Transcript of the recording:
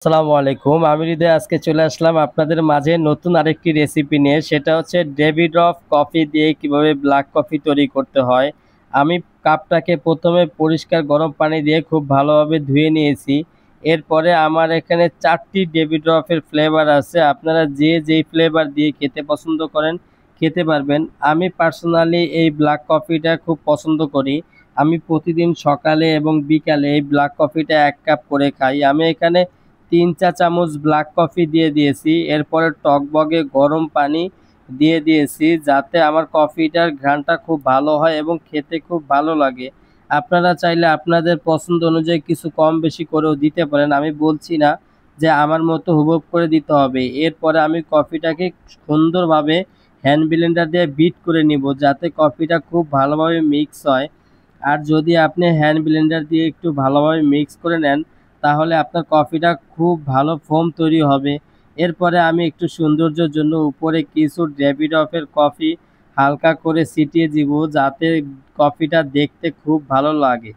আসসালামু আলাইকুম। আমি হৃদয় আজকে চলে আসলাম আপনাদের মাঝে নতুন আরেকটি রেসিপি নিয়ে। সেটা হচ্ছে ডেভিডরফ কফি দিয়ে কিভাবে ব্ল্যাক কফি তৈরি করতে হয়। আমি কাপটাকে ১ম এ পরিষ্কার গরম পানি দিয়ে খুব ভালোভাবে ধুয়ে নিয়েছি। এরপরে আমার এখানে ৪ টি ডেভিডরফের ফ্লেভার আছে। আপনারা যে যেই ফ্লেভার দিয়ে খেতে পছন্দ করেন খেতে পারবেন। আমি পার্সোনালি এই ব্ল্যাক কফিটা খুব পছন্দ করি। আমি প্রতিদিন সকালে এবং বিকালে এই ব্ল্যাক কফিটা ১ কাপ করে খাই। আমি এখানে ৩ চা চামচ ব্ল্যাক কফি দিয়ে দিয়েছি। এরপরে টগবগে গরম পানি দিয়ে দিয়েছি যাতে আমার কফিটার ঘ্রাণটা খুব ভালো হয় এবং খেতে খুব ভালো লাগে। আপনারা চাইলে আপনাদের পছন্দ অনুযায়ী কিছু কম বেশি করেও দিতে পারেন। আমি বলছি না যে আমার মতো হুবহু করে দিতে হবে। এরপরে আমি কফিটাকে সুন্দরভাবে হ্যান্ড ব্লেন্ডার দিয়ে বিট করে নিব যাতে কফিটা খুব ভালোভাবে মিক্স হয়। আর যদি আপনি হ্যান্ড ব্লেন্ডার দিয়ে একটু ভালোভাবে মিক্স করে নেন তাহলে আপনার কফিটা খুব ভালো ফোম তৈরি হবে। এরপরে আমি একটু সৌন্দর্যের জন্য উপরে কিছু ডেভিডরফের কফি হালকা করে ছিটিয়ে দিব যাতে কফিটা দেখতে খুব ভালো লাগে।